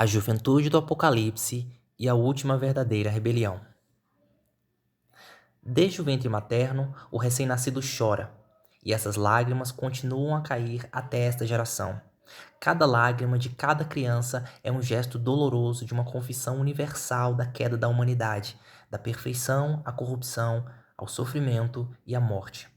A juventude do Apocalipse e a última verdadeira rebelião. Desde o ventre materno, o recém-nascido chora, e essas lágrimas continuam a cair até esta geração. Cada lágrima de cada criança é um gesto doloroso de uma confissão universal da queda da humanidade, da perfeição à corrupção, ao sofrimento e à morte.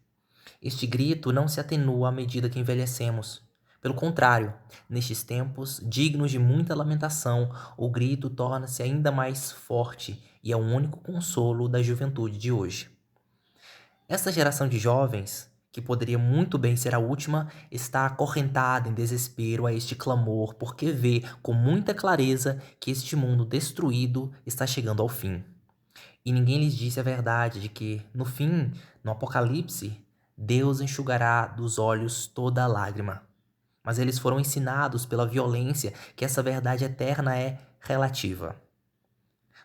Este grito não se atenua à medida que envelhecemos. Pelo contrário, nestes tempos, dignos de muita lamentação, o grito torna-se ainda mais forte e é o único consolo da juventude de hoje. Esta geração de jovens, que poderia muito bem ser a última, está acorrentada em desespero a este clamor porque vê com muita clareza que este mundo destruído está chegando ao fim. E ninguém lhes disse a verdade de que, no fim, no Apocalipse, Deus enxugará dos olhos toda a lágrima. Mas eles foram ensinados pela violência que essa verdade eterna é relativa.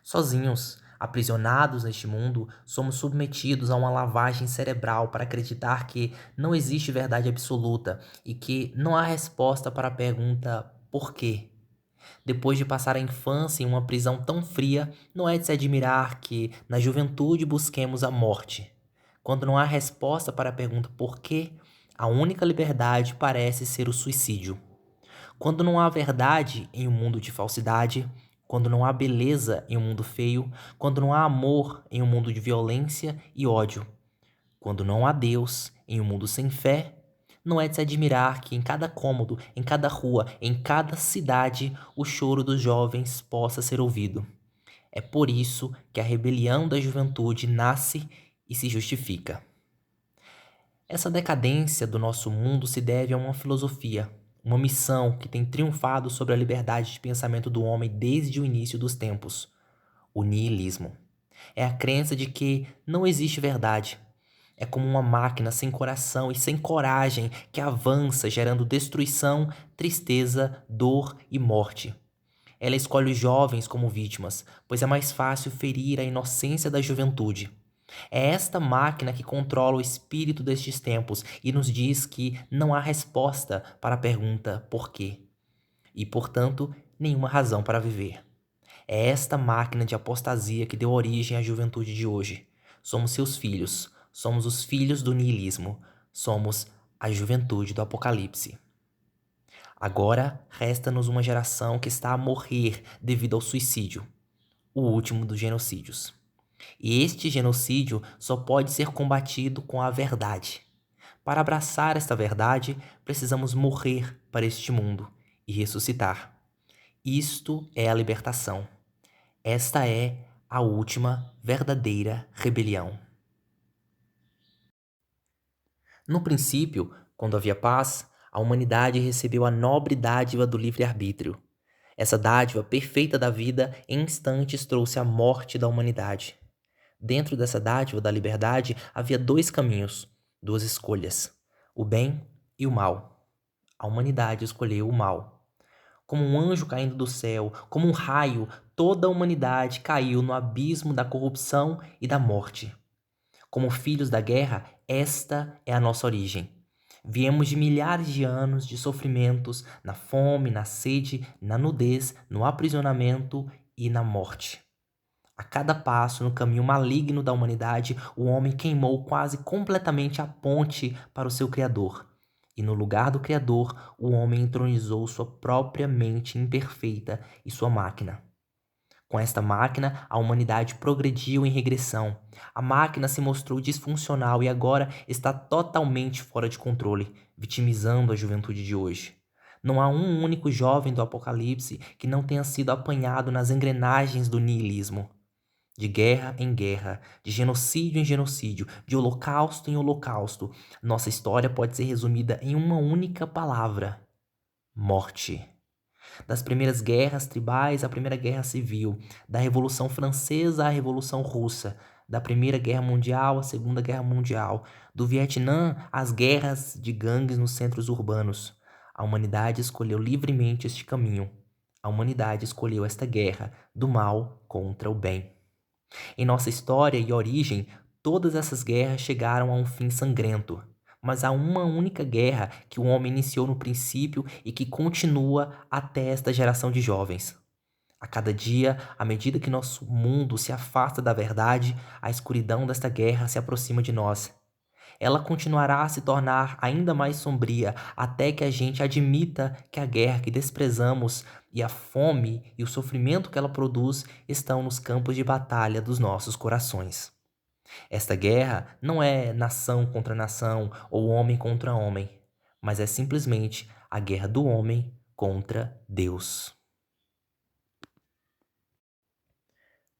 Sozinhos, aprisionados neste mundo, somos submetidos a uma lavagem cerebral para acreditar que não existe verdade absoluta e que não há resposta para a pergunta por quê. Depois de passar a infância em uma prisão tão fria, não é de se admirar que, na juventude, busquemos a morte. Quando não há resposta para a pergunta por quê, a única liberdade parece ser o suicídio. Quando não há verdade em um mundo de falsidade, quando não há beleza em um mundo feio, quando não há amor em um mundo de violência e ódio, quando não há Deus em um mundo sem fé, não é de se admirar que em cada cômodo, em cada rua, em cada cidade, o choro dos jovens possa ser ouvido. É por isso que a rebelião da juventude nasce e se justifica. Essa decadência do nosso mundo se deve a uma filosofia, uma missão que tem triunfado sobre a liberdade de pensamento do homem desde o início dos tempos: o niilismo. É a crença de que não existe verdade. É como uma máquina sem coração e sem coragem que avança, gerando destruição, tristeza, dor e morte. Ela escolhe os jovens como vítimas, pois é mais fácil ferir a inocência da juventude. É esta máquina que controla o espírito destes tempos e nos diz que não há resposta para a pergunta por quê, e, portanto, nenhuma razão para viver. É esta máquina de apostasia que deu origem à juventude de hoje. Somos seus filhos, somos os filhos do niilismo, somos a juventude do Apocalipse. Agora resta-nos uma geração que está a morrer devido ao suicídio, o último dos genocídios. E este genocídio só pode ser combatido com a verdade. Para abraçar esta verdade, precisamos morrer para este mundo e ressuscitar. Isto é a libertação. Esta é a última verdadeira rebelião. No princípio, quando havia paz, a humanidade recebeu a nobre dádiva do livre-arbítrio. Essa dádiva perfeita da vida em instantes trouxe a morte da humanidade. Dentro dessa dádiva da liberdade havia dois caminhos, duas escolhas: o bem e o mal. A humanidade escolheu o mal. Como um anjo caindo do céu, como um raio, toda a humanidade caiu no abismo da corrupção e da morte. Como filhos da guerra, esta é a nossa origem. Viemos de milhares de anos de sofrimentos, na fome, na sede, na nudez, no aprisionamento e na morte. A cada passo no caminho maligno da humanidade, o homem queimou quase completamente a ponte para o seu Criador. E no lugar do Criador, o homem entronizou sua própria mente imperfeita e sua máquina. Com esta máquina, a humanidade progrediu em regressão. A máquina se mostrou disfuncional e agora está totalmente fora de controle, vitimizando a juventude de hoje. Não há um único jovem do Apocalipse que não tenha sido apanhado nas engrenagens do niilismo. De guerra em guerra, de genocídio em genocídio, de holocausto em holocausto, nossa história pode ser resumida em uma única palavra: morte. Das primeiras guerras tribais à Primeira Guerra Civil, da Revolução Francesa à Revolução Russa, da Primeira Guerra Mundial à Segunda Guerra Mundial, do Vietnã às guerras de gangues nos centros urbanos. A humanidade escolheu livremente este caminho. A humanidade escolheu esta guerra do mal contra o bem. Em nossa história e origem, todas essas guerras chegaram a um fim sangrento. Mas há uma única guerra que o homem iniciou no princípio e que continua até esta geração de jovens: A cada dia, à medida que nosso mundo se afasta da verdade, a escuridão desta guerra se aproxima de nós. Ela continuará a se tornar ainda mais sombria até que a gente admita que a guerra que desprezamos e a fome e o sofrimento que ela produz estão nos campos de batalha dos nossos corações. Esta guerra não é nação contra nação ou homem contra homem, mas é simplesmente a guerra do homem contra Deus.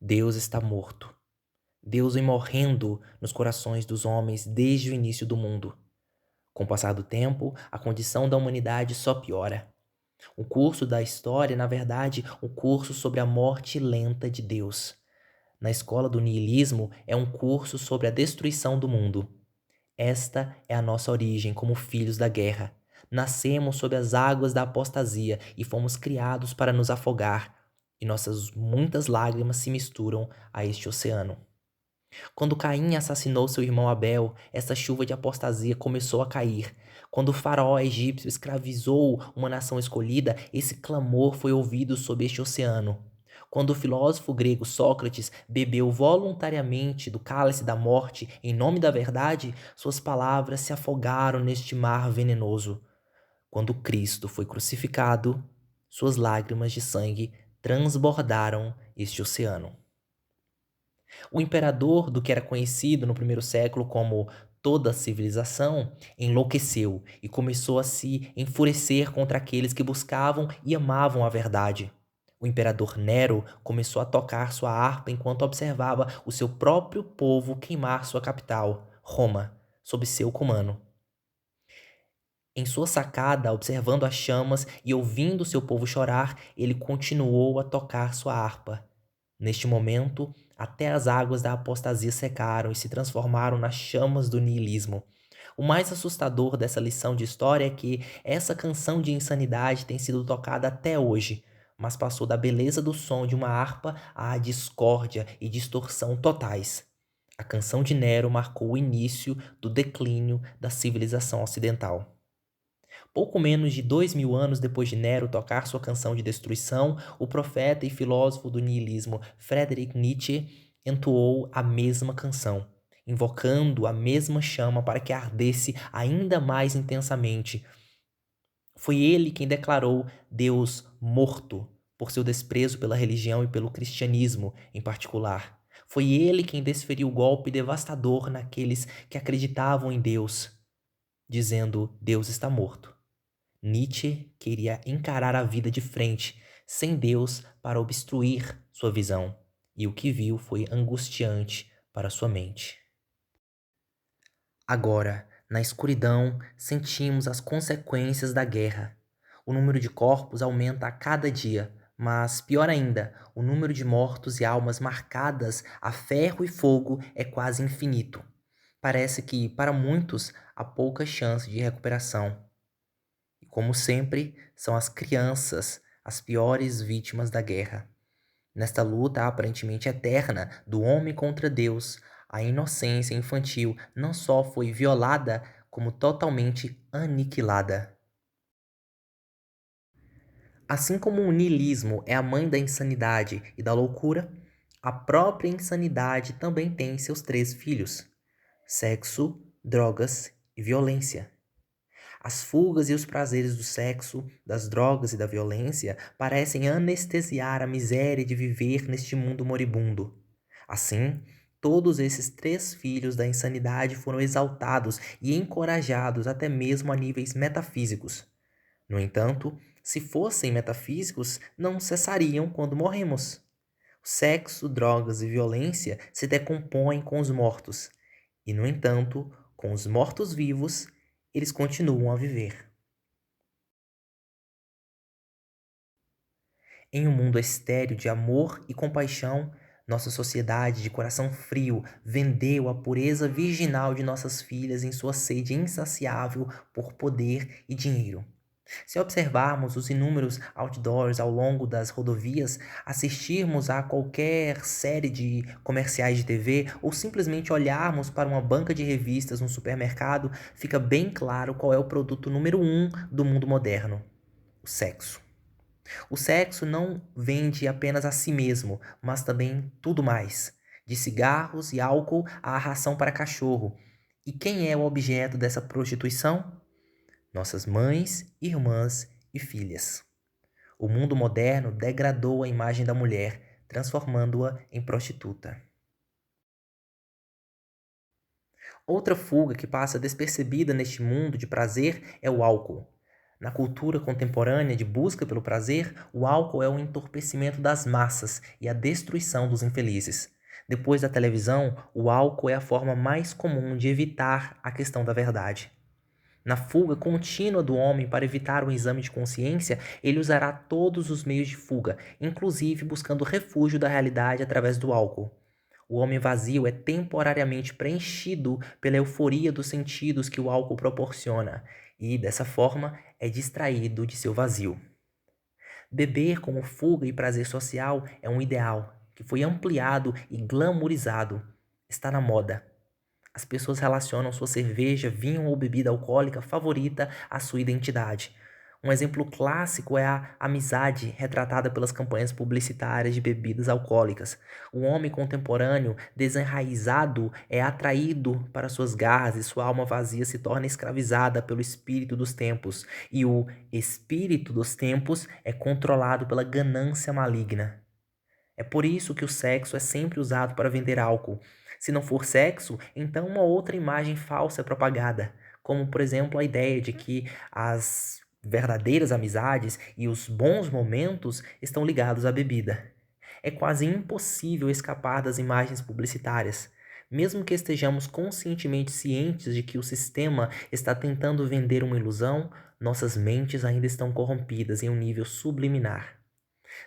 Deus está morto. Deus vem morrendo nos corações dos homens desde o início do mundo. Com o passar do tempo, a condição da humanidade só piora. O curso da história é, na verdade, um curso sobre a morte lenta de Deus. Na escola do niilismo, é um curso sobre a destruição do mundo. Esta é a nossa origem como filhos da guerra. Nascemos sob as águas da apostasia e fomos criados para nos afogar, e nossas muitas lágrimas se misturam a este oceano. Quando Caim assassinou seu irmão Abel, essa chuva de apostasia começou a cair. Quando o faraó egípcio escravizou uma nação escolhida, esse clamor foi ouvido sob este oceano. Quando o filósofo grego Sócrates bebeu voluntariamente do cálice da morte em nome da verdade, suas palavras se afogaram neste mar venenoso. Quando Cristo foi crucificado, suas lágrimas de sangue transbordaram este oceano. O imperador do que era conhecido no primeiro século como toda a civilização enlouqueceu e começou a se enfurecer contra aqueles que buscavam e amavam a verdade. O imperador Nero começou a tocar sua harpa enquanto observava o seu próprio povo queimar sua capital, Roma, sob seu comando. Em sua sacada, observando as chamas e ouvindo seu povo chorar, ele continuou a tocar sua harpa. Neste momento, até as águas da apostasia secaram e se transformaram nas chamas do niilismo. O mais assustador dessa lição de história é que essa canção de insanidade tem sido tocada até hoje, mas passou da beleza do som de uma harpa à discórdia e distorção totais. A canção de Nero marcou o início do declínio da civilização ocidental. Pouco menos de 2000 anos depois de Nero tocar sua canção de destruição, o profeta e filósofo do niilismo Friedrich Nietzsche entoou a mesma canção, invocando a mesma chama para que ardesse ainda mais intensamente. Foi ele quem declarou Deus morto por seu desprezo pela religião e pelo cristianismo em particular. Foi ele quem desferiu o golpe devastador naqueles que acreditavam em Deus, dizendo: Deus está morto. Nietzsche queria encarar a vida de frente, sem Deus para obstruir sua visão, e o que viu foi angustiante para sua mente. Agora, na escuridão, sentimos as consequências da guerra. O número de corpos aumenta a cada dia, mas, pior ainda, o número de mortos e almas marcadas a ferro e fogo é quase infinito. Parece que, para muitos, há pouca chance de recuperação. E como sempre, são as crianças as piores vítimas da guerra. Nesta luta aparentemente eterna do homem contra Deus, a inocência infantil não só foi violada, como totalmente aniquilada. Assim como o niilismo é a mãe da insanidade e da loucura, a própria insanidade também tem seus 3 filhos: sexo, drogas e violência. As fugas e os prazeres do sexo, das drogas e da violência parecem anestesiar a miséria de viver neste mundo moribundo. Assim, todos esses 3 filhos da insanidade foram exaltados e encorajados até mesmo a níveis metafísicos. No entanto, se fossem metafísicos, não cessariam quando morremos. O sexo, drogas e violência se decompõem com os mortos, e, no entanto, com os mortos-vivos, eles continuam a viver. Em um mundo estéril de amor e compaixão, nossa sociedade de coração frio vendeu a pureza virginal de nossas filhas em sua sede insaciável por poder e dinheiro. Se observarmos os inúmeros outdoors ao longo das rodovias, assistirmos a qualquer série de comerciais de TV ou simplesmente olharmos para uma banca de revistas no supermercado, fica bem claro qual é o produto número 1 do mundo moderno: o sexo. O sexo não vende apenas a si mesmo, mas também tudo mais, de cigarros e álcool à ração para cachorro. E quem é o objeto dessa prostituição? Nossas mães, irmãs e filhas. O mundo moderno degradou a imagem da mulher, transformando-a em prostituta. Outra fuga que passa despercebida neste mundo de prazer é o álcool. Na cultura contemporânea de busca pelo prazer, o álcool é o entorpecimento das massas e a destruição dos infelizes. Depois da televisão, o álcool é a forma mais comum de evitar a questão da verdade. Na fuga contínua do homem para evitar um exame de consciência, ele usará todos os meios de fuga, inclusive buscando refúgio da realidade através do álcool. O homem vazio é temporariamente preenchido pela euforia dos sentidos que o álcool proporciona e, dessa forma, é distraído de seu vazio. Beber como fuga e prazer social é um ideal que foi ampliado e glamourizado. Está na moda. As pessoas relacionam sua cerveja, vinho ou bebida alcoólica favorita à sua identidade. Um exemplo clássico é a amizade retratada pelas campanhas publicitárias de bebidas alcoólicas. O homem contemporâneo, desenraizado, é atraído para suas garras e sua alma vazia se torna escravizada pelo espírito dos tempos. E o espírito dos tempos é controlado pela ganância maligna. É por isso que o sexo é sempre usado para vender álcool. Se não for sexo, então uma outra imagem falsa é propagada, como por exemplo a ideia de que as verdadeiras amizades e os bons momentos estão ligados à bebida. É quase impossível escapar das imagens publicitárias. Mesmo que estejamos conscientemente cientes de que o sistema está tentando vender uma ilusão, nossas mentes ainda estão corrompidas em um nível subliminar.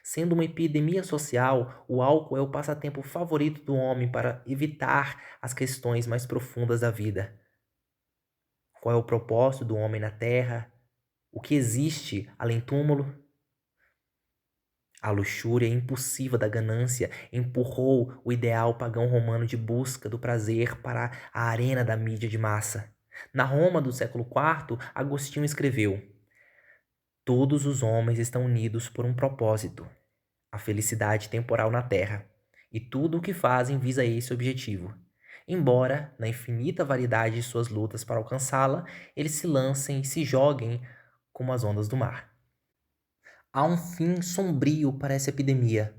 Sendo uma epidemia social, o álcool é o passatempo favorito do homem para evitar as questões mais profundas da vida. Qual é o propósito do homem na Terra? O que existe além túmulo? A luxúria impulsiva da ganância empurrou o ideal pagão romano de busca do prazer para a arena da mídia de massa. Na Roma do século IV, Agostinho escreveu: Todos os homens estão unidos por um propósito, a felicidade temporal na Terra, e tudo o que fazem visa esse objetivo. Embora, na infinita variedade de suas lutas para alcançá-la, eles se lancem e se joguem como as ondas do mar. Há um fim sombrio para essa epidemia: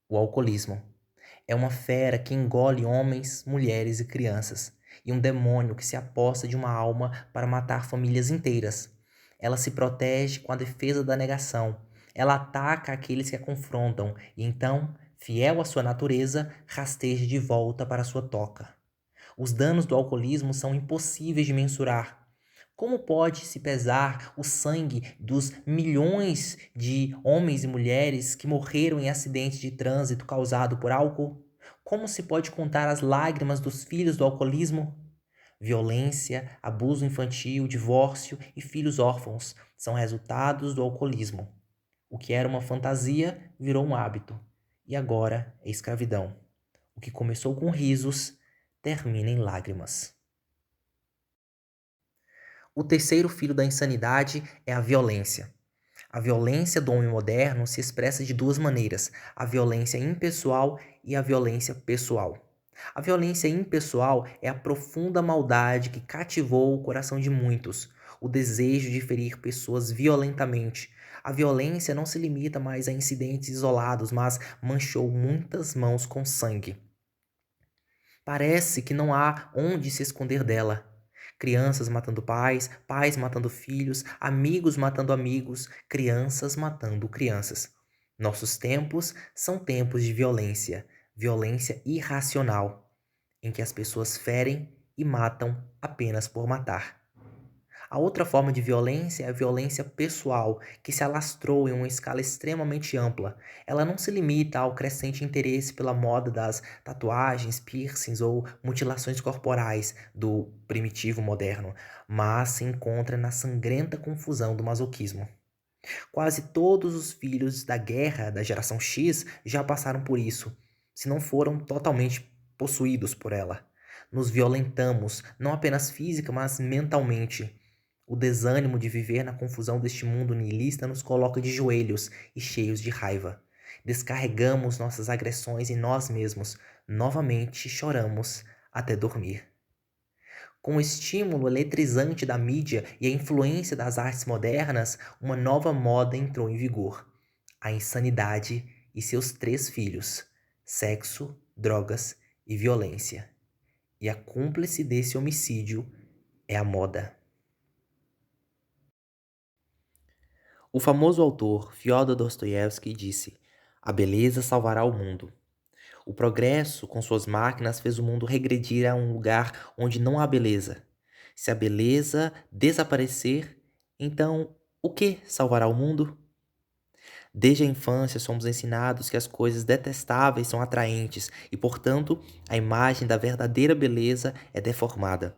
o alcoolismo. É uma fera que engole homens, mulheres e crianças, e um demônio que se aposta de uma alma para matar famílias inteiras. Ela se protege com a defesa da negação. Ela ataca aqueles que a confrontam e então, fiel à sua natureza, rasteja de volta para sua toca. Os danos do alcoolismo são impossíveis de mensurar. Como pode se pesar o sangue dos milhões de homens e mulheres que morreram em acidentes de trânsito causado por álcool? Como se pode contar as lágrimas dos filhos do alcoolismo? Violência, abuso infantil, divórcio e filhos órfãos são resultados do alcoolismo. O que era uma fantasia virou um hábito, e agora é escravidão. O que começou com risos termina em lágrimas. O terceiro filho da insanidade é a violência. A violência do homem moderno se expressa de duas maneiras: a violência impessoal e a violência pessoal. A violência impessoal é a profunda maldade que cativou o coração de muitos, o desejo de ferir pessoas violentamente. A violência não se limita mais a incidentes isolados, mas manchou muitas mãos com sangue. Parece que não há onde se esconder dela. Crianças matando pais, pais matando filhos, amigos matando amigos, crianças matando crianças. Nossos tempos são tempos de violência, violência irracional, em que as pessoas ferem e matam apenas por matar. A outra forma de violência é a violência pessoal, que se alastrou em uma escala extremamente ampla. Ela não se limita ao crescente interesse pela moda das tatuagens, piercings ou mutilações corporais do primitivo moderno, mas se encontra na sangrenta confusão do masoquismo. Quase todos os filhos da guerra da geração X já passaram por isso, se não foram totalmente possuídos por ela. Nos violentamos, não apenas física, mas mentalmente. O desânimo de viver na confusão deste mundo nihilista nos coloca de joelhos e cheios de raiva. Descarregamos nossas agressões em nós mesmos, novamente choramos até dormir. Com o estímulo eletrizante da mídia e a influência das artes modernas, uma nova moda entrou em vigor: a insanidade e seus três filhos: sexo, drogas e violência. E a cúmplice desse homicídio é a moda. O famoso autor Fyodor Dostoiévski disse: "A beleza salvará o mundo." O progresso, com suas máquinas, fez o mundo regredir a um lugar onde não há beleza. Se a beleza desaparecer, então o que salvará o mundo? Desde a infância, somos ensinados que as coisas detestáveis são atraentes e, portanto, a imagem da verdadeira beleza é deformada.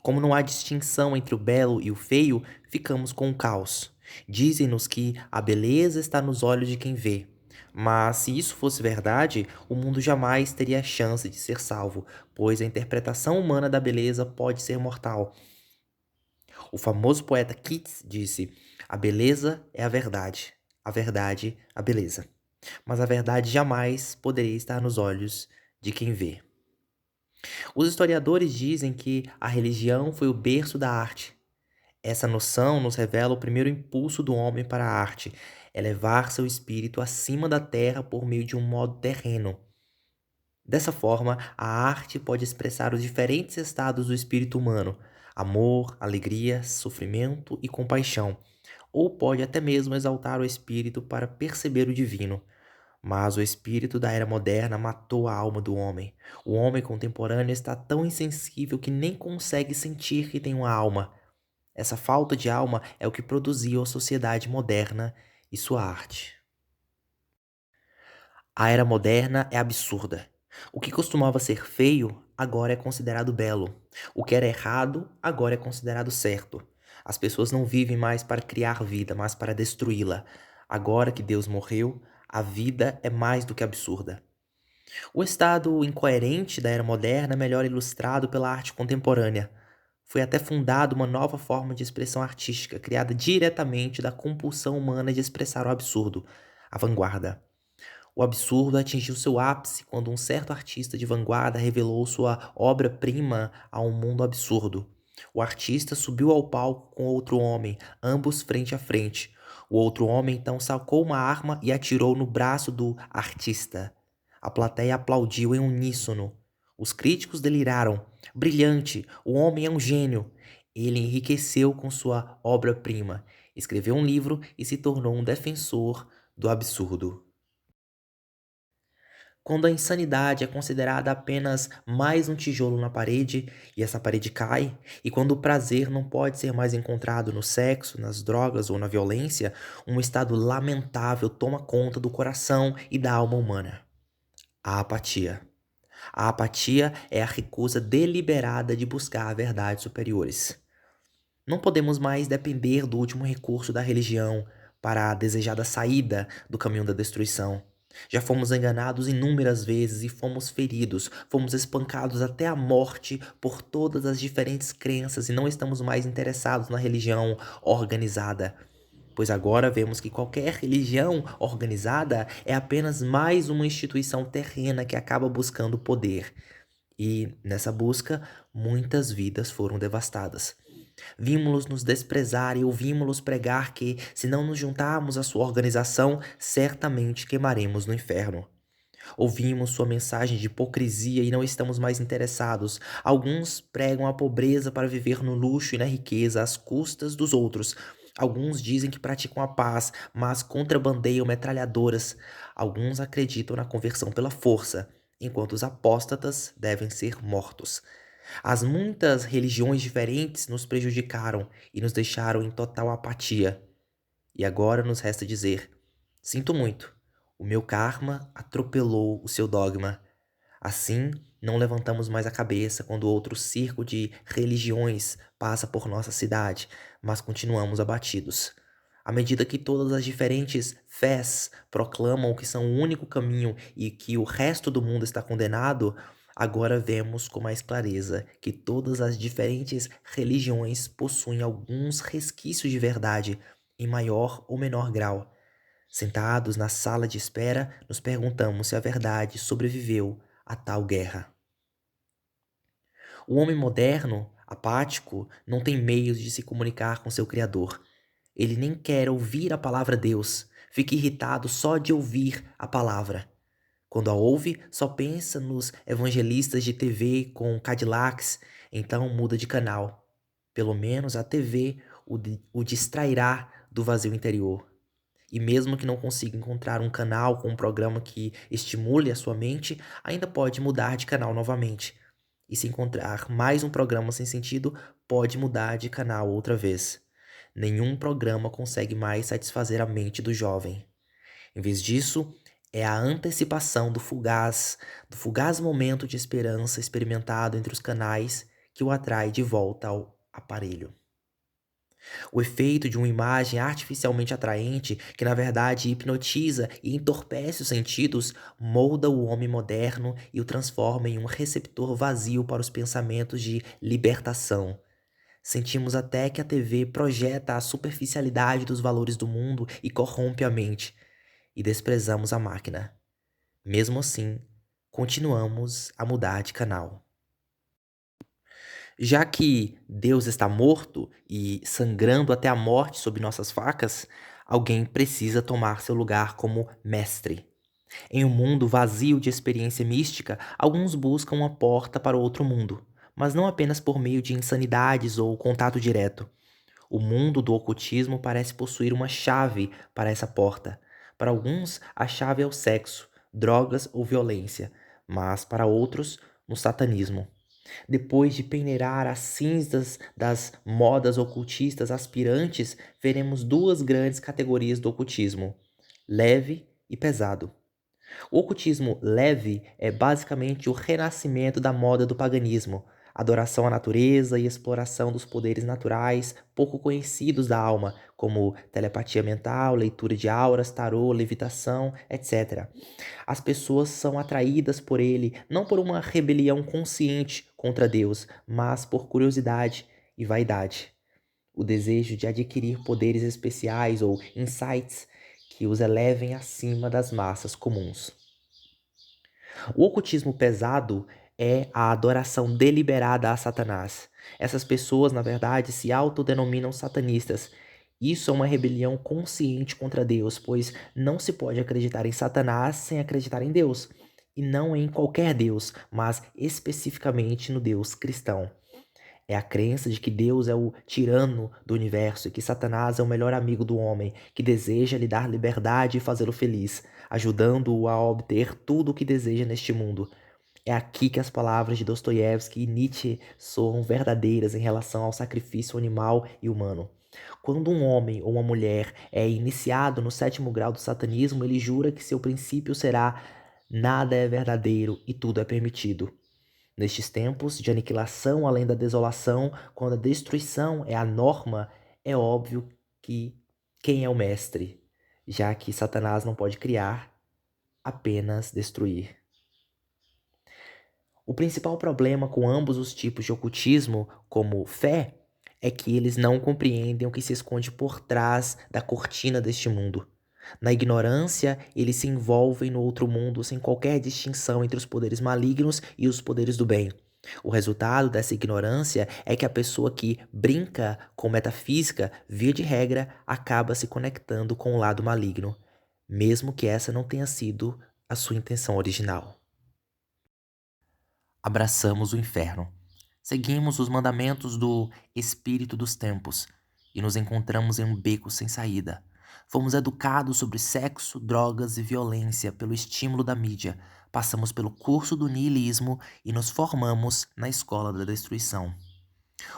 Como não há distinção entre o belo e o feio, ficamos com o caos. Dizem-nos que a beleza está nos olhos de quem vê. Mas se isso fosse verdade, o mundo jamais teria chance de ser salvo, pois a interpretação humana da beleza pode ser mortal. O famoso poeta Keats disse: "A beleza é a verdade, a beleza. Mas a verdade jamais poderia estar nos olhos de quem vê." Os historiadores dizem que a religião foi o berço da arte. Essa noção nos revela o primeiro impulso do homem para a arte: elevar seu espírito acima da terra por meio de um modo terreno. Dessa forma, a arte pode expressar os diferentes estados do espírito humano: amor, alegria, sofrimento e compaixão, ou pode até mesmo exaltar o espírito para perceber o divino. Mas o espírito da era moderna matou a alma do homem. O homem contemporâneo está tão insensível que nem consegue sentir que tem uma alma. Essa falta de alma é o que produziu a sociedade moderna e sua arte. A era moderna é absurda. O que costumava ser feio, agora é considerado belo. O que era errado, agora é considerado certo. As pessoas não vivem mais para criar vida, mas para destruí-la. Agora que Deus morreu, a vida é mais do que absurda. O estado incoerente da era moderna é melhor ilustrado pela arte contemporânea. Foi até fundada uma nova forma de expressão artística, criada diretamente da compulsão humana de expressar o absurdo: a vanguarda. O absurdo atingiu seu ápice quando um certo artista de vanguarda revelou sua obra-prima a um mundo absurdo. O artista subiu ao palco com outro homem, ambos frente a frente. O outro homem então sacou uma arma e atirou no braço do artista. A plateia aplaudiu em uníssono. Os críticos deliraram. Brilhante, o homem é um gênio. Ele enriqueceu com sua obra-prima, escreveu um livro e se tornou um defensor do absurdo. Quando a insanidade é considerada apenas mais um tijolo na parede e essa parede cai, e quando o prazer não pode ser mais encontrado no sexo, nas drogas ou na violência, um estado lamentável toma conta do coração e da alma humana: a apatia. A apatia é a recusa deliberada de buscar verdades superiores. Não podemos mais depender do último recurso da religião para a desejada saída do caminho da destruição. Já fomos enganados inúmeras vezes e fomos feridos, fomos espancados até a morte por todas as diferentes crenças e não estamos mais interessados na religião organizada. Pois agora vemos que qualquer religião organizada é apenas mais uma instituição terrena que acaba buscando poder. E, nessa busca, muitas vidas foram devastadas. Vimos-los nos desprezar e ouvimos-los pregar que, se não nos juntarmos à sua organização, certamente queimaremos no inferno. Ouvimos sua mensagem de hipocrisia e não estamos mais interessados. Alguns pregam a pobreza para viver no luxo e na riqueza às custas dos outros. Alguns dizem que praticam a paz, mas contrabandeiam metralhadoras. Alguns acreditam na conversão pela força, enquanto os apóstatas devem ser mortos. As muitas religiões diferentes nos prejudicaram e nos deixaram em total apatia. E agora nos resta dizer: sinto muito, o meu karma atropelou o seu dogma. Assim, não levantamos mais a cabeça quando outro circo de religiões passa por nossa cidade, mas continuamos abatidos. À medida que todas as diferentes fés proclamam que são o único caminho e que o resto do mundo está condenado, Agora vemos com mais clareza que todas as diferentes religiões possuem alguns resquícios de verdade, em maior ou menor grau. Sentados na sala de espera, nos perguntamos se a verdade sobreviveu a tal guerra. O homem moderno, apático, não tem meios de se comunicar com seu Criador. Ele nem quer ouvir a palavra Deus, fica irritado só de ouvir a palavra. Quando a ouve, só pensa nos evangelistas de TV com Cadillacs, então muda de canal. Pelo menos a TV o distrairá do vazio interior. E mesmo que não consiga encontrar um canal com um programa que estimule a sua mente, ainda pode mudar de canal novamente. E se encontrar mais um programa sem sentido, pode mudar de canal outra vez. Nenhum programa consegue mais satisfazer a mente do jovem. Em vez disso, é a antecipação do fugaz momento de esperança experimentado entre os canais que o atrai de volta ao aparelho. O efeito de uma imagem artificialmente atraente, que na verdade hipnotiza e entorpece os sentidos, molda o homem moderno e o transforma em um receptor vazio para os pensamentos de libertação. Sentimos até que a TV projeta a superficialidade dos valores do mundo e corrompe a mente, e desprezamos a máquina. Mesmo assim, continuamos a mudar de canal. Já que Deus está morto e sangrando até a morte sob nossas facas, alguém precisa tomar seu lugar como mestre. Em um mundo vazio de experiência mística, alguns buscam uma porta para outro mundo, mas não apenas por meio de insanidades ou contato direto. O mundo do ocultismo parece possuir uma chave para essa porta. Para alguns, a chave é o sexo, drogas ou violência, mas para outros, no satanismo. Depois de peneirar as cinzas das modas ocultistas aspirantes, veremos duas grandes categorias do ocultismo: leve e pesado. O ocultismo leve é basicamente o renascimento da moda do paganismo, adoração à natureza e exploração dos poderes naturais pouco conhecidos da alma, como telepatia mental, leitura de auras, tarô, levitação, etc. As pessoas são atraídas por ele não por uma rebelião consciente contra Deus, mas por curiosidade e vaidade. O desejo de adquirir poderes especiais ou insights que os elevem acima das massas comuns. O ocultismo pesado é a adoração deliberada a Satanás. Essas pessoas, na verdade, se autodenominam satanistas. Isso é uma rebelião consciente contra Deus, pois não se pode acreditar em Satanás sem acreditar em Deus. E não em qualquer Deus, mas especificamente no Deus cristão. É a crença de que Deus é o tirano do universo e que Satanás é o melhor amigo do homem, que deseja lhe dar liberdade e fazê-lo feliz, ajudando-o a obter tudo o que deseja neste mundo. É aqui que as palavras de Dostoiévski e Nietzsche soam verdadeiras em relação ao sacrifício animal e humano. Quando um homem ou uma mulher é iniciado no 7º grau do satanismo, ele jura que seu princípio será: nada é verdadeiro e tudo é permitido. Nestes tempos de aniquilação além da desolação, quando a destruição é a norma, é óbvio que quem é o mestre, já que Satanás não pode criar, apenas destruir. O principal problema com ambos os tipos de ocultismo, como fé, é que eles não compreendem o que se esconde por trás da cortina deste mundo. Na ignorância, eles se envolvem no outro mundo sem qualquer distinção entre os poderes malignos e os poderes do bem. O resultado dessa ignorância é que a pessoa que brinca com metafísica, via de regra, acaba se conectando com o lado maligno, mesmo que essa não tenha sido a sua intenção original. Abraçamos o inferno. Seguimos os mandamentos do espírito dos tempos e nos encontramos em um beco sem saída. Fomos educados sobre sexo, drogas e violência pelo estímulo da mídia. Passamos pelo curso do niilismo e nos formamos na escola da destruição.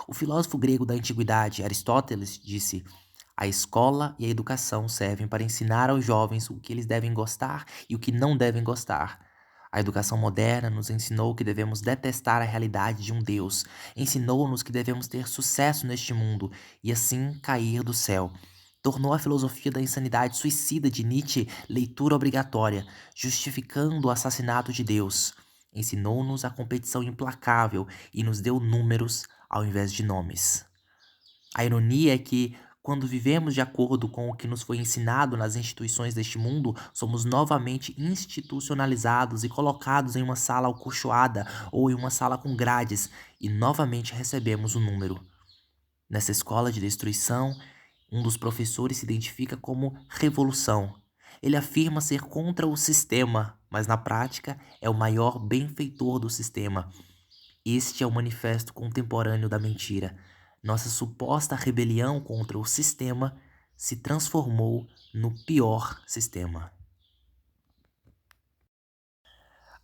O filósofo grego da antiguidade, Aristóteles, disse: a escola e a educação servem para ensinar aos jovens o que eles devem gostar e o que não devem gostar. A educação moderna nos ensinou que devemos detestar a realidade de um Deus, ensinou-nos que devemos ter sucesso neste mundo e assim cair do céu. Tornou a filosofia da insanidade suicida de Nietzsche leitura obrigatória, justificando o assassinato de Deus. Ensinou-nos a competição implacável e nos deu números ao invés de nomes. A ironia é que, quando vivemos de acordo com o que nos foi ensinado nas instituições deste mundo, somos novamente institucionalizados e colocados em uma sala acolchoada ou em uma sala com grades e novamente recebemos um número. Nessa escola de destruição, um dos professores se identifica como revolução. Ele afirma ser contra o sistema, mas na prática é o maior benfeitor do sistema. Este é o manifesto contemporâneo da mentira. Nossa suposta rebelião contra o sistema se transformou no pior sistema.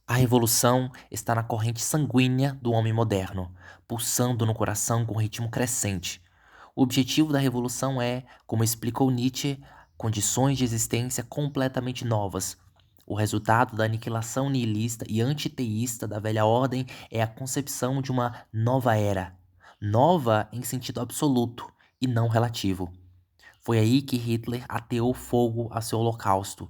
A revolução está na corrente sanguínea do homem moderno, pulsando no coração com ritmo crescente. O objetivo da revolução é, como explicou Nietzsche, condições de existência completamente novas. O resultado da aniquilação nihilista e antiteísta da velha ordem é a concepção de uma nova era. Nova em sentido absoluto e não relativo. Foi aí que Hitler ateou fogo a seu holocausto,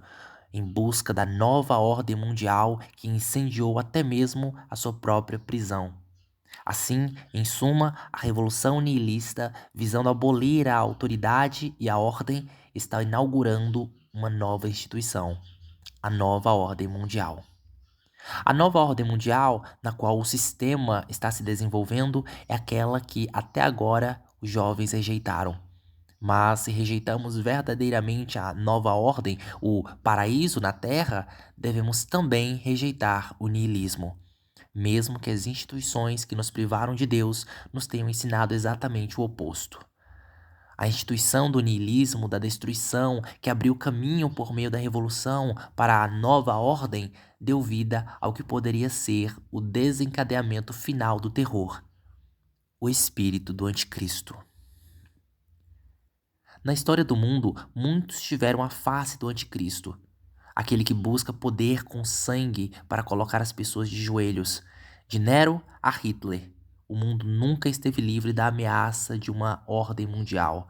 em busca da nova ordem mundial que incendiou até mesmo a sua própria prisão. Assim, em suma, a revolução nihilista, visando abolir a autoridade e a ordem, está inaugurando uma nova instituição, a nova ordem mundial. A nova ordem mundial, na qual o sistema está se desenvolvendo, é aquela que até agora os jovens rejeitaram. Mas se rejeitamos verdadeiramente a nova ordem, o paraíso na Terra, devemos também rejeitar o niilismo, mesmo que as instituições que nos privaram de Deus nos tenham ensinado exatamente o oposto. A instituição do niilismo, da destruição, que abriu caminho por meio da revolução para a nova ordem, deu vida ao que poderia ser o desencadeamento final do terror, o espírito do anticristo. Na história do mundo, muitos tiveram a face do anticristo, aquele que busca poder com sangue para colocar as pessoas de joelhos. De Nero a Hitler, o mundo nunca esteve livre da ameaça de uma ordem mundial.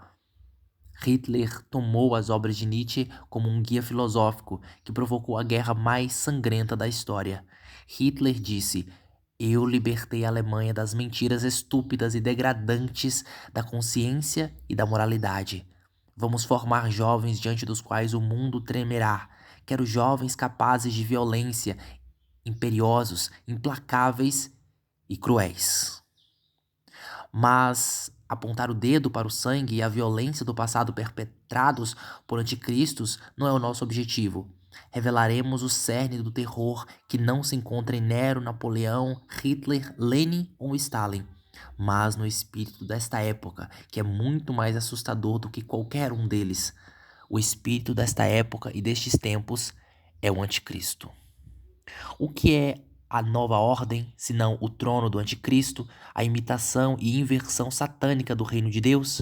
Hitler tomou as obras de Nietzsche como um guia filosófico que provocou a guerra mais sangrenta da história. Hitler disse: "Eu libertei a Alemanha das mentiras estúpidas e degradantes da consciência e da moralidade. Vamos formar jovens diante dos quais o mundo tremerá. Quero jovens capazes de violência, imperiosos, implacáveis e cruéis." Mas apontar o dedo para o sangue e a violência do passado perpetrados por anticristos não é o nosso objetivo. Revelaremos o cerne do terror que não se encontra em Nero, Napoleão, Hitler, Lenin ou Stalin, mas no espírito desta época, que é muito mais assustador do que qualquer um deles. O espírito desta época e destes tempos é o anticristo. O que é a nova ordem, senão o trono do anticristo, a imitação e inversão satânica do reino de Deus?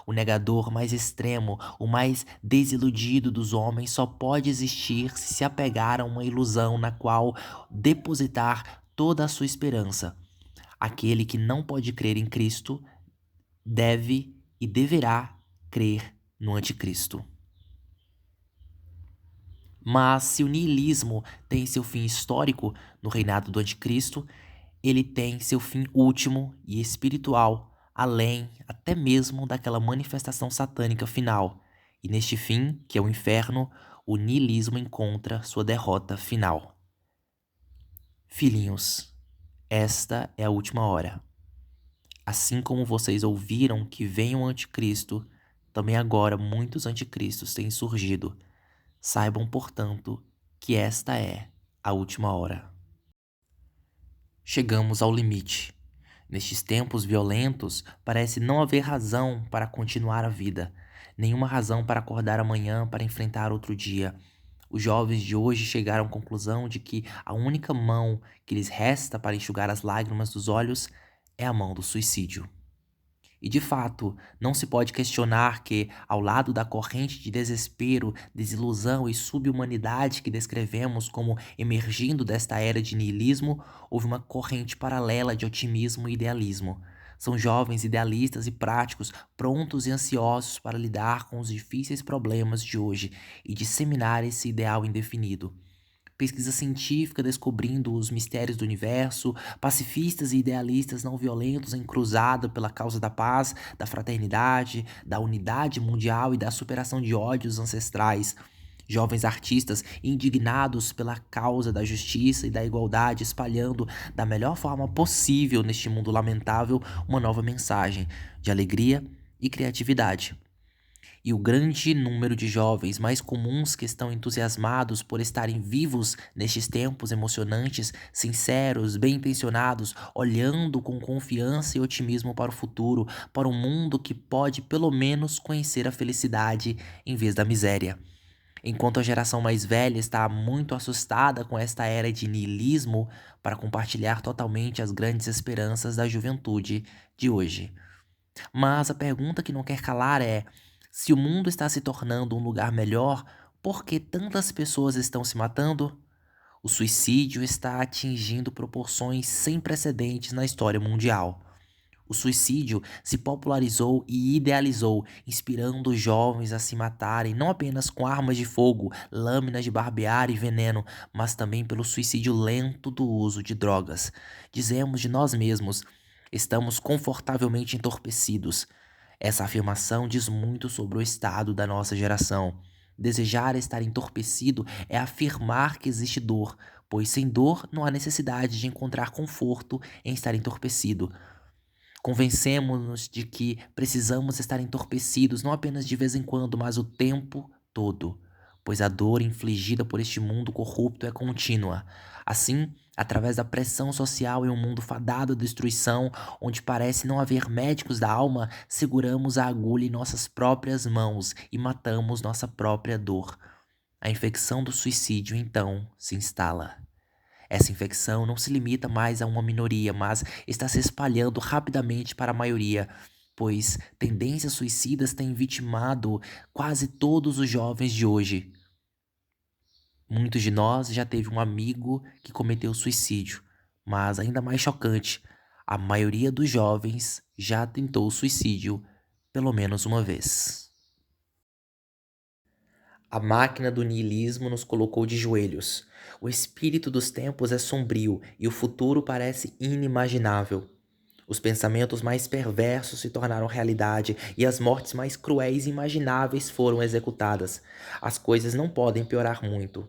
O negador mais extremo, o mais desiludido dos homens só pode existir se se apegar a uma ilusão na qual depositar toda a sua esperança. Aquele que não pode crer em Cristo deve e deverá crer no anticristo. Mas se o niilismo tem seu fim histórico no reinado do anticristo, ele tem seu fim último e espiritual, além até mesmo daquela manifestação satânica final. E neste fim, que é o inferno, o niilismo encontra sua derrota final. Filhinhos, esta é a última hora. Assim como vocês ouviram que vem o anticristo, também agora muitos anticristos têm surgido. Saibam, portanto, que esta é a última hora. Chegamos ao limite. Nestes tempos violentos, parece não haver razão para continuar a vida, nenhuma razão para acordar amanhã para enfrentar outro dia. Os jovens de hoje chegaram à conclusão de que a única mão que lhes resta para enxugar as lágrimas dos olhos é a mão do suicídio. E de fato, não se pode questionar que, ao lado da corrente de desespero, desilusão e subhumanidade que descrevemos como emergindo desta era de niilismo, houve uma corrente paralela de otimismo e idealismo. São jovens idealistas e práticos, prontos e ansiosos para lidar com os difíceis problemas de hoje e disseminar esse ideal indefinido. pesquisa científica descobrindo os mistérios do universo, pacifistas e idealistas não violentos em cruzada pela causa da paz, da fraternidade, da unidade mundial e da superação de ódios ancestrais. Jovens artistas indignados pela causa da justiça e da igualdade, espalhando da melhor forma possível neste mundo lamentável uma nova mensagem de alegria e criatividade. E o grande número de jovens mais comuns que estão entusiasmados por estarem vivos nestes tempos emocionantes, sinceros, bem-intencionados, olhando com confiança e otimismo para o futuro, para um mundo que pode pelo menos conhecer a felicidade em vez da miséria. Enquanto a geração mais velha está muito assustada com esta era de niilismo para compartilhar totalmente as grandes esperanças da juventude de hoje. Mas a pergunta que não quer calar é: se o mundo está se tornando um lugar melhor, por que tantas pessoas estão se matando? O suicídio está atingindo proporções sem precedentes na história mundial. O suicídio se popularizou e idealizou, inspirando os jovens a se matarem não apenas com armas de fogo, lâminas de barbear e veneno, mas também pelo suicídio lento do uso de drogas. Dizemos de nós mesmos: estamos confortavelmente entorpecidos. Essa afirmação diz muito sobre o estado da nossa geração. Desejar estar entorpecido é afirmar que existe dor, pois sem dor não há necessidade de encontrar conforto em estar entorpecido. Convencemos-nos de que precisamos estar entorpecidos não apenas de vez em quando, mas o tempo todo, pois a dor infligida por este mundo corrupto é contínua. Assim, através da pressão social em um mundo fadado à destruição, onde parece não haver médicos da alma, seguramos a agulha em nossas próprias mãos e matamos nossa própria dor. A infecção do suicídio, então, se instala. Essa infecção não se limita mais a uma minoria, mas está se espalhando rapidamente para a maioria, pois tendências suicidas têm vitimado quase todos os jovens de hoje. Muitos de nós já teve um amigo que cometeu suicídio, mas ainda mais chocante, a maioria dos jovens já tentou suicídio pelo menos uma vez. A máquina do niilismo nos colocou de joelhos. O espírito dos tempos é sombrio e o futuro parece inimaginável. Os pensamentos mais perversos se tornaram realidade e as mortes mais cruéis e imagináveis foram executadas. As coisas não podem piorar muito.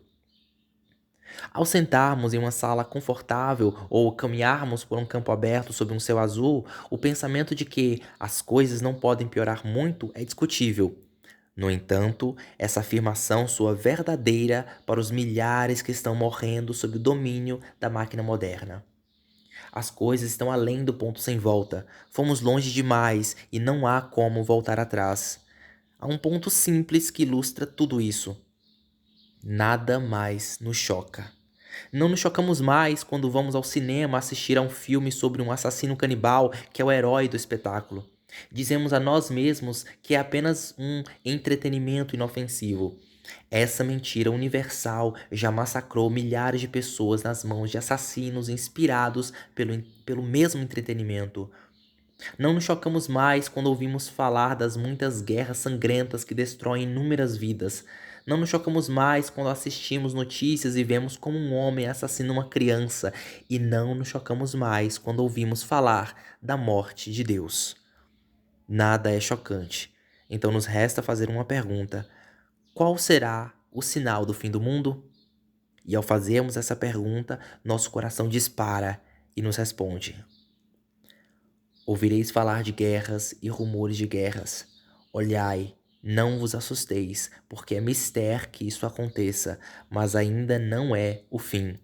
Ao sentarmos em uma sala confortável ou caminharmos por um campo aberto sob um céu azul, o pensamento de que as coisas não podem piorar muito é discutível. No entanto, essa afirmação soa verdadeira para os milhares que estão morrendo sob o domínio da máquina moderna. As coisas estão além do ponto sem volta. Fomos longe demais e não há como voltar atrás. Há um ponto simples que ilustra tudo isso. Nada mais nos choca. Não nos chocamos mais quando vamos ao cinema assistir a um filme sobre um assassino canibal que é o herói do espetáculo. Dizemos a nós mesmos que é apenas um entretenimento inofensivo. Essa mentira universal já massacrou milhares de pessoas nas mãos de assassinos inspirados pelo mesmo entretenimento. Não nos chocamos mais quando ouvimos falar das muitas guerras sangrentas que destroem inúmeras vidas. Não nos chocamos mais quando assistimos notícias e vemos como um homem assassina uma criança. E não nos chocamos mais quando ouvimos falar da morte de Deus. Nada é chocante. Então nos resta fazer uma pergunta: qual será o sinal do fim do mundo? E ao fazermos essa pergunta, nosso coração dispara e nos responde: ouvireis falar de guerras e rumores de guerras. Olhai, não vos assusteis, porque é mister que isso aconteça, mas ainda não é o fim.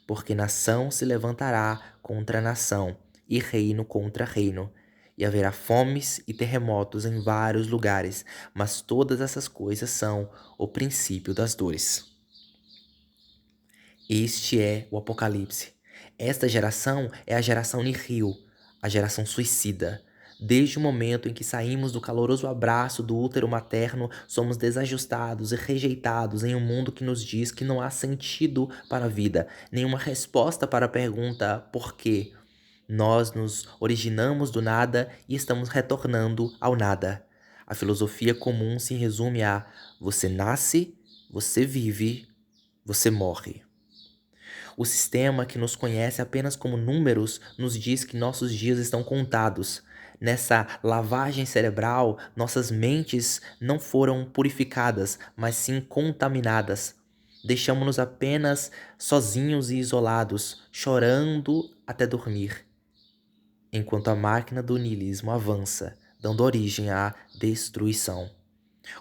Porque nação se levantará contra nação, e reino contra reino. E haverá fomes e terremotos em vários lugares, mas todas essas coisas são o princípio das dores. Este é o Apocalipse. Esta geração é a geração nihil, a geração suicida. Desde o momento em que saímos do caloroso abraço do útero materno, somos desajustados e rejeitados em um mundo que nos diz que não há sentido para a vida, nenhuma resposta para a pergunta por quê. Nós nos originamos do nada e estamos retornando ao nada. A filosofia comum se resume a: você nasce, você vive, você morre. O sistema que nos conhece apenas como números nos diz que nossos dias estão contados. Nessa lavagem cerebral, nossas mentes não foram purificadas, mas sim contaminadas. Deixamos-nos apenas sozinhos e isolados, chorando até dormir, enquanto a máquina do niilismo avança, dando origem à destruição.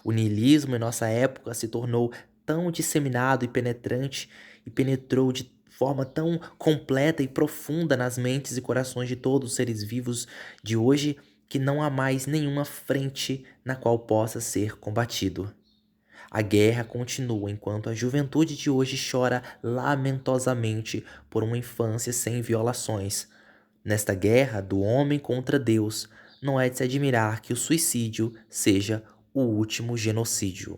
O niilismo em nossa época se tornou tão disseminado e penetrante e penetrou de forma tão completa e profunda nas mentes e corações de todos os seres vivos de hoje que não há mais nenhuma frente na qual possa ser combatido. A guerra continua enquanto a juventude de hoje chora lamentosamente por uma infância sem violações. Nesta guerra do homem contra Deus, não é de se admirar que o suicídio seja o último genocídio.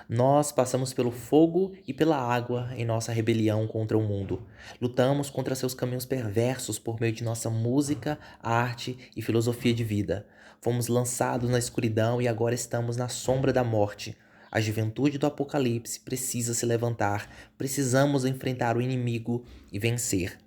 Nós passamos pelo fogo e pela água em nossa rebelião contra o mundo. Lutamos contra seus caminhos perversos por meio de nossa música, arte e filosofia de vida. Fomos lançados na escuridão e agora estamos na sombra da morte. A juventude do Apocalipse precisa se levantar. Precisamos enfrentar o inimigo e vencer.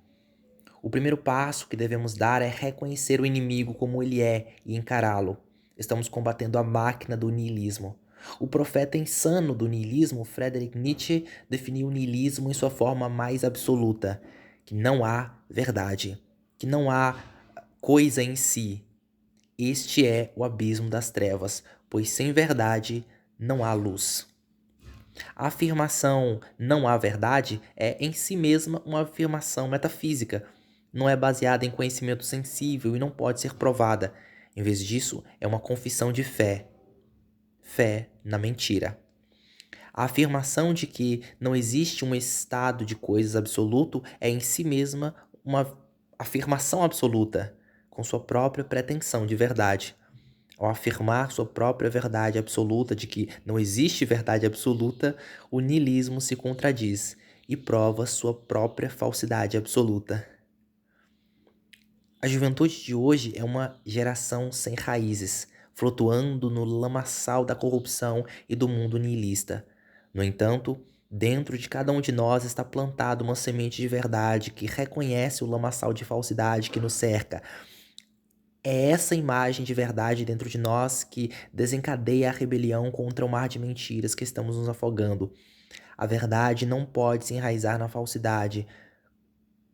O primeiro passo que devemos dar é reconhecer o inimigo como ele é e encará-lo. Estamos combatendo a máquina do niilismo. O profeta insano do niilismo, Friedrich Nietzsche, definiu o niilismo em sua forma mais absoluta, que não há verdade, que não há coisa em si. Este é o abismo das trevas, pois sem verdade não há luz. A afirmação não há verdade é em si mesma uma afirmação metafísica. Não é baseada em conhecimento sensível e não pode ser provada. Em vez disso, é uma confissão de fé. Fé na mentira. A afirmação de que não existe um estado de coisas absoluto é em si mesma uma afirmação absoluta, com sua própria pretensão de verdade. Ao afirmar sua própria verdade absoluta de que não existe verdade absoluta, o niilismo se contradiz e prova sua própria falsidade absoluta. A juventude de hoje é uma geração sem raízes, flutuando no lamaçal da corrupção e do mundo niilista. No entanto, dentro de cada um de nós está plantada uma semente de verdade que reconhece o lamaçal de falsidade que nos cerca. É essa imagem de verdade dentro de nós que desencadeia a rebelião contra o mar de mentiras que estamos nos afogando. A verdade não pode se enraizar na falsidade.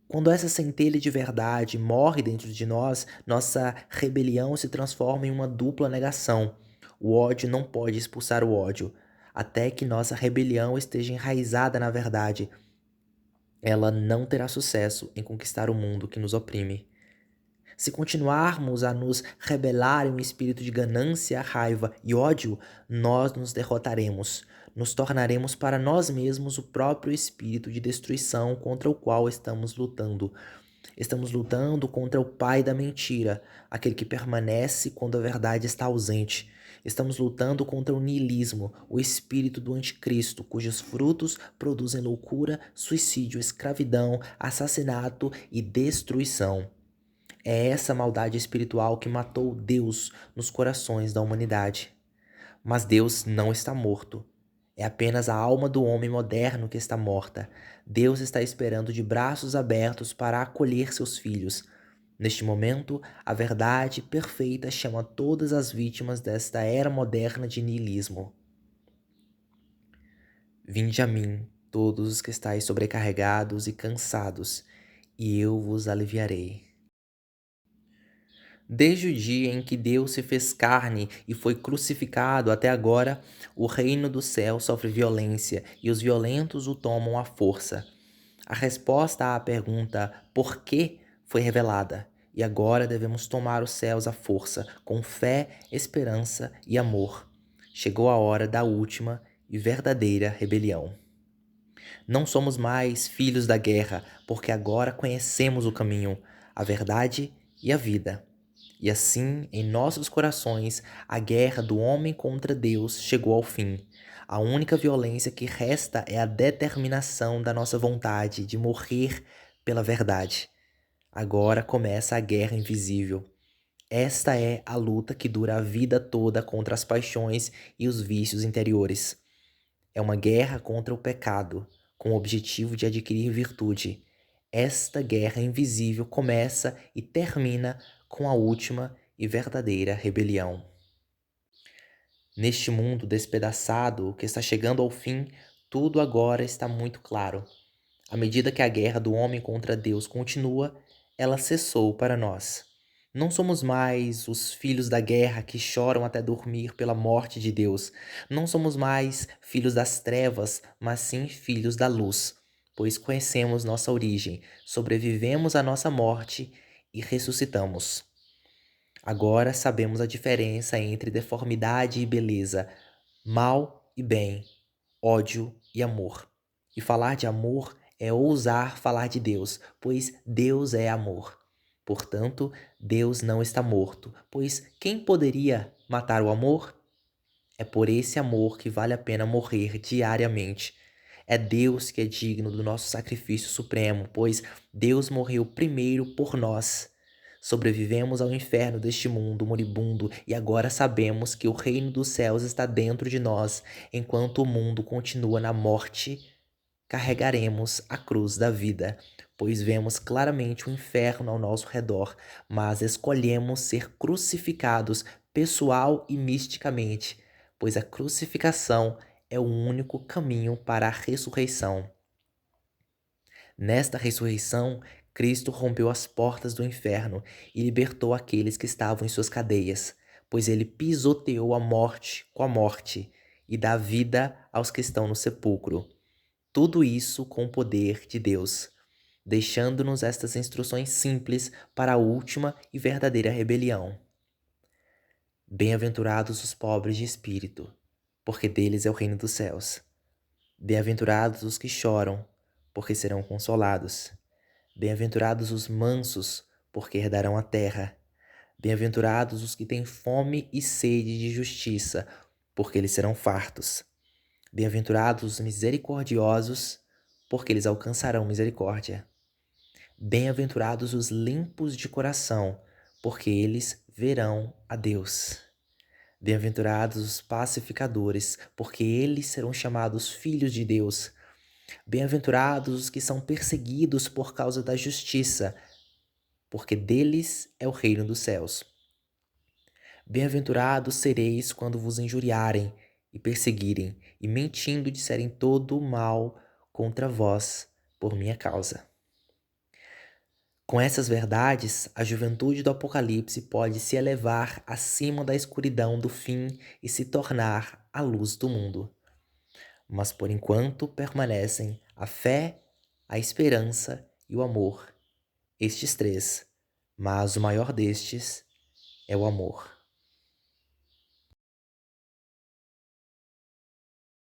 Quando essa centelha de verdade morre dentro de nós, nossa rebelião se transforma em uma dupla negação. O ódio não pode expulsar o ódio, até que nossa rebelião esteja enraizada na verdade. Ela não terá sucesso em conquistar o mundo que nos oprime. Se continuarmos a nos rebelar em um espírito de ganância, raiva e ódio, nós nos derrotaremos. Nos tornaremos para nós mesmos o próprio espírito de destruição contra o qual estamos lutando. Estamos lutando contra o pai da mentira, aquele que permanece quando a verdade está ausente. Estamos lutando contra o niilismo, o espírito do anticristo, cujos frutos produzem loucura, suicídio, escravidão, assassinato e destruição. É essa maldade espiritual que matou Deus nos corações da humanidade. Mas Deus não está morto. É apenas a alma do homem moderno que está morta. Deus está esperando de braços abertos para acolher seus filhos. Neste momento, a verdade perfeita chama todas as vítimas desta era moderna de niilismo. Vinde a mim, todos os que estáis sobrecarregados e cansados, e eu vos aliviarei. Desde o dia em que Deus se fez carne e foi crucificado até agora, o reino do céu sofre violência e os violentos o tomam à força. A resposta à pergunta "por quê?" foi revelada, e agora devemos tomar os céus à força, com fé, esperança e amor. Chegou a hora da última e verdadeira rebelião. Não somos mais filhos da guerra, porque agora conhecemos o caminho, a verdade e a vida. E assim, em nossos corações, a guerra do homem contra Deus chegou ao fim. A única violência que resta é a determinação da nossa vontade de morrer pela verdade. Agora começa a guerra invisível. Esta é a luta que dura a vida toda contra as paixões e os vícios interiores. É uma guerra contra o pecado, com o objetivo de adquirir virtude. Esta guerra invisível começa e termina com a última e verdadeira rebelião. Neste mundo despedaçado que está chegando ao fim, tudo agora está muito claro. À medida que a guerra do homem contra Deus continua, ela cessou para nós. Não somos mais os filhos da guerra que choram até dormir pela morte de Deus. Não somos mais filhos das trevas, mas sim filhos da luz, pois conhecemos nossa origem, sobrevivemos à nossa morte e ressuscitamos. Agora sabemos a diferença entre deformidade e beleza, mal e bem, ódio e amor. E falar de amor é ousar falar de Deus, pois Deus é amor. Portanto, Deus não está morto, pois quem poderia matar o amor? É por esse amor que vale a pena morrer diariamente. É Deus que é digno do nosso sacrifício supremo, pois Deus morreu primeiro por nós. Sobrevivemos ao inferno deste mundo moribundo e agora sabemos que o reino dos céus está dentro de nós. Enquanto o mundo continua na morte, carregaremos a cruz da vida, pois vemos claramente o inferno ao nosso redor, mas escolhemos ser crucificados pessoal e misticamente, pois a crucificação é o único caminho para a ressurreição. Nesta ressurreição, Cristo rompeu as portas do inferno e libertou aqueles que estavam em suas cadeias, pois ele pisoteou a morte com a morte e dá vida aos que estão no sepulcro. Tudo isso com o poder de Deus, deixando-nos estas instruções simples para a última e verdadeira rebelião. Bem-aventurados os pobres de espírito, porque deles é o reino dos céus. Bem-aventurados os que choram, porque serão consolados. Bem-aventurados os mansos, porque herdarão a terra. Bem-aventurados os que têm fome e sede de justiça, porque eles serão fartos. Bem-aventurados os misericordiosos, porque eles alcançarão misericórdia. Bem-aventurados os limpos de coração, porque eles verão a Deus. Bem-aventurados os pacificadores, porque eles serão chamados filhos de Deus. Bem-aventurados os que são perseguidos por causa da justiça, porque deles é o reino dos céus. Bem-aventurados sereis quando vos injuriarem e perseguirem, e mentindo disserem todo o mal contra vós por minha causa. Com essas verdades, a juventude do Apocalipse pode se elevar acima da escuridão do fim e se tornar a luz do mundo. Mas por enquanto permanecem a fé, a esperança e o amor, estes três, mas o maior destes é o amor.